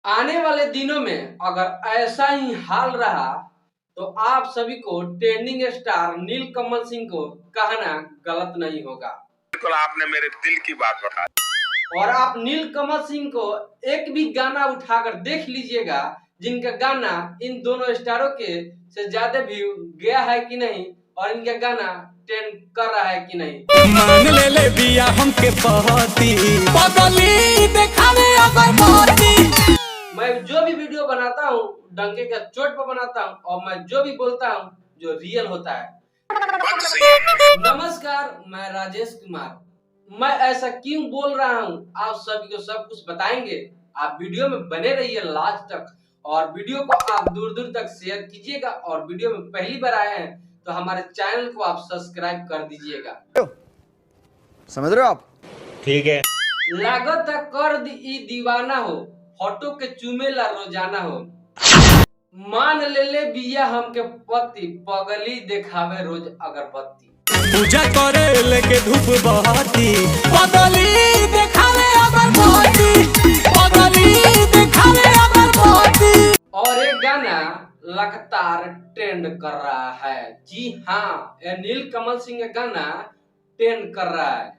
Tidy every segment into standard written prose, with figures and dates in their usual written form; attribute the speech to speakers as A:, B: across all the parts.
A: आने वाले दिनों में अगर ऐसा ही हाल रहा तो आप सभी को ट्रेंडिंग स्टार नीलकमल सिंह को कहना गलत नहीं होगा।
B: बिल्कुल आपने मेरे दिल की बात बता दी।
A: और आप नीलकमल सिंह को एक भी गाना उठाकर देख लीजिएगा जिनका गाना इन दोनों स्टारों के से ज्यादा व्यू गया है कि नहीं और इनका गाना ट्रेंड कर रहा है कि नहीं।
C: मान ले बिया हमके पहती पगली देखावे अगर पहती।
A: मैं जो भी वीडियो बनाता हूँ डंके का चोट पर बनाता हूँ और मैं जो भी बोलता हूँ जो रियल होता है। नमस्कार, मैं राजेश कुमार। मैं ऐसा क्यों बोल रहा हूँ आप सभी को सब कुछ बताएंगे। आप वीडियो में बने रहिए लास्ट तक और वीडियो को आप दूर दूर तक शेयर कीजिएगा और वीडियो में पहली बार आए हैं तो हमारे चैनल को आप सब्सक्राइब कर दीजिएगा।
D: समझ रहे हो आप?
C: ठीक है।
A: लागत कर दीवाना हो फोटो के चुमेला रोजाना हो। मान ले बिया हमके पति पगली देखावे रोज अगरबत्ती।
C: पूजा करे लेके धूप बहाती पगली देखावे अगरबत्ती पगली देखावे अगरबत्ती।
A: और एक गाना लगातार ट्रेंड कर रहा है। जी हाँ, ये नीलकमल सिंह का गाना ट्रेंड कर रहा है।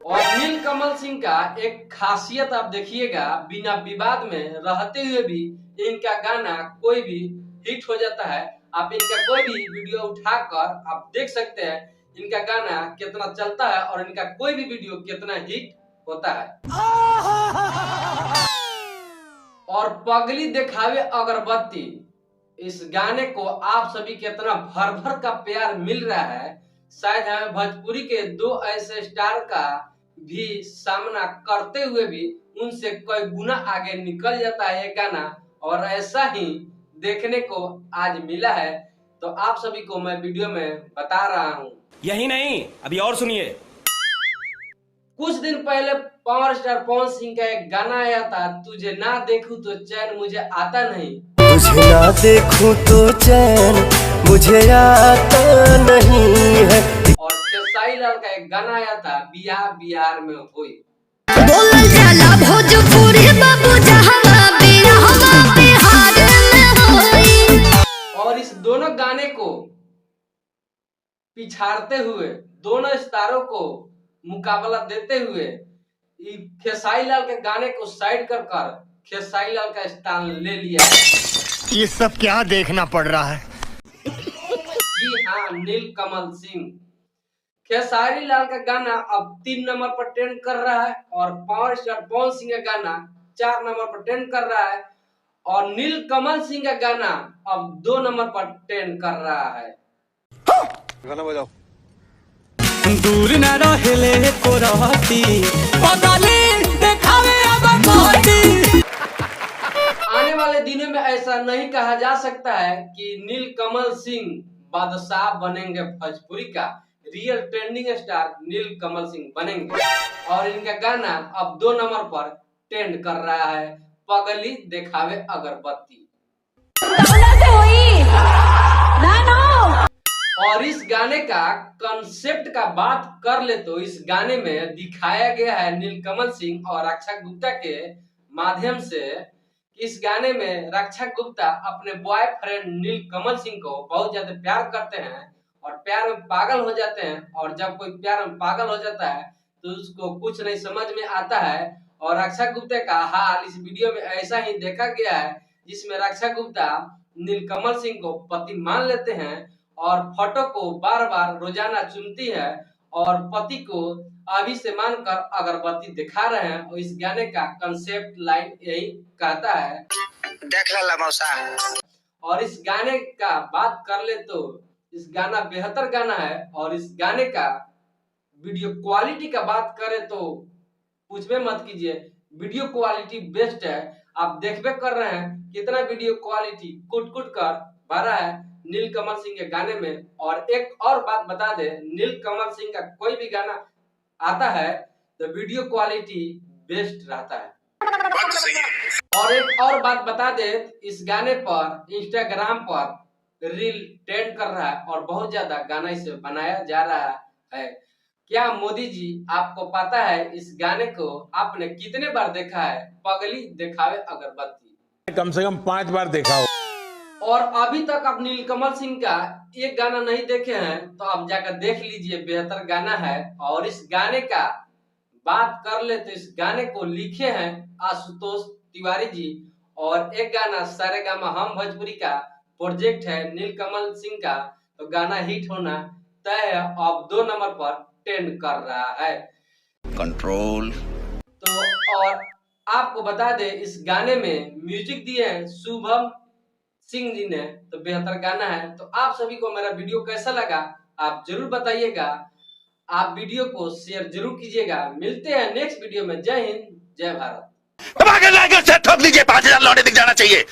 A: और नीलकमल सिंह का एक खासियत आप देखिएगा, बिना विवाद में रहते हुए भी इनका गाना कोई भी हिट हो जाता है। आप इनका कोई भी वीडियो उठाकर आप देख सकते हैं इनका गाना कितना चलता है और इनका कोई भी वीडियो कितना हिट होता है। और पगली दिखावे अगरबत्ती, इस गाने को आप सभी कितना भर भर का प्यार मिल रहा है। शायद हमें भोजपुरी के दो ऐसे स्टार का भी सामना करते हुए भी उनसे कई गुना आगे निकल जाता है ये गाना, और ऐसा ही देखने को आज मिला है। तो आप सभी को मैं वीडियो में बता रहा हूँ।
C: यही नहीं, अभी और सुनिए।
A: कुछ दिन पहले पावर स्टार पवन सिंह का एक गाना आया था, तुझे ना देखूं तो चैन मुझे आता नहीं।
D: तुझे ना देखूं तो चैन मुझे आता नहीं है।
A: और खेसारी लाल का एक गाना आया था, बिहार बिहार में हुई।
E: बोलल जाला भोजपुरी बाबू जहां बिहार में होई।
A: और इस दोनों गाने को पिछाड़ते हुए दोनों स्टारों को मुकाबला देते हुए खेसारी लाल के गाने को साइड कर खेसारी लाल का स्थान ले लिया है।
D: ये सब क्या देखना पड़ रहा है?
A: जी हाँ, नीलकमल सिंह। खेसारी लाल का गाना अब 3 नंबर पर ट्रेंड कर रहा है और पावर स्टार पवन सिंह का गाना 4 नंबर पर ट्रेंड कर रहा है और नीलकमल सिंह का गाना अब 2 नंबर पर ट्रेंड कर रहा है।
D: गाना बजाओ।
C: दूर न रहेले को रहती पगली देखावे अगरबत्ती।
A: आने वाले दिनों में ऐसा नहीं कहा जा सकता है कि नीलकमल सिंह बादशाह बनेंगे, भोजपुरी का रियल ट्रेंडिंग स्टार नीलकमल सिंह बनेंगे। और इनका गाना अब 2 नंबर पर ट्रेंड कर रहा है, पगली देखावे अगरबत्ती। और इस गाने का कंसेप्ट का बात कर ले तो इस गाने में दिखाया गया है नीलकमल सिंह और रक्षा गुप्ता के माध्यम से। इस गाने में रक्षा गुप्ता अपने बॉयफ्रेंड नीलकमल सिंह को बहुत ज्यादा प्यार करते हैं और प्यार में पागल हो जाते हैं। और जब कोई प्यार में पागल हो जाता है तो उसको कुछ नहीं समझ में आता है। और रक्षा गुप्ता का हाल इस वीडियो में ऐसा ही देखा गया है, जिसमें रक्षा गुप्ता नीलकमल सिंह को पति मान लेते हैं और फोटो को बार बार रोजाना चुनती है और पति को अभी से मानकर अगरबत्ती दिखा रहे हैं। और इस गाने का कंसेप्ट लाइन यही कहता है,
B: देख ला मौसा।
A: और इस गाने का बात कर ले तो इस गाना बेहतर गाना है। और इस गाने का वीडियो क्वालिटी का बात करें तो पूछबे मत कीजिए, वीडियो क्वालिटी बेस्ट है। आप देखबे कर रहे हैं कितना वीडियो क्वालिटी कुट कुट कर भरा है नीलकमल सिंह के गाने में। और एक और बात बता दे, नीलकमल सिंह का कोई भी गाना आता है तो वीडियो क्वालिटी बेस्ट रहता है। और एक और बात बता दे, इस गाने पर इंस्टाग्राम पर रील ट्रेंड कर रहा है और बहुत ज्यादा गाना इसे बनाया जा रहा है क्या मोदी जी आपको पता है इस गाने को आपने कितने बार देखा है? पगली दिखावे अगरबत्ती।
F: कम से कम 5 बार देखा हो।
A: और अभी तक आप नीलकमल सिंह का एक गाना नहीं देखे हैं तो आप जाकर देख लीजिए, बेहतर गाना है। और इस गाने का बात कर ले तो इस गाने को लिखे हैं आशुतोष तिवारी जी, और एक गाना सारेगामा हम भोजपुरी का प्रोजेक्ट है नीलकमल सिंह का, तो गाना हिट होना तय है। अब 2 नंबर पर ट्रेंड कर रहा है।
B: कंट्रोल।
A: तो और आपको बता दे इस गाने में म्यूजिक दिए हैं शुभम सिंह जी ने, तो बेहतर गाना है। तो आप सभी को मेरा वीडियो कैसा लगा आप जरूर बताइएगा। आप वीडियो को शेयर जरूर कीजिएगा। मिलते हैं नेक्स्ट वीडियो में। जय हिंद, जय भारत।
B: ठोक लीजिए, 5000 लौटे दिख जाना चाहिए।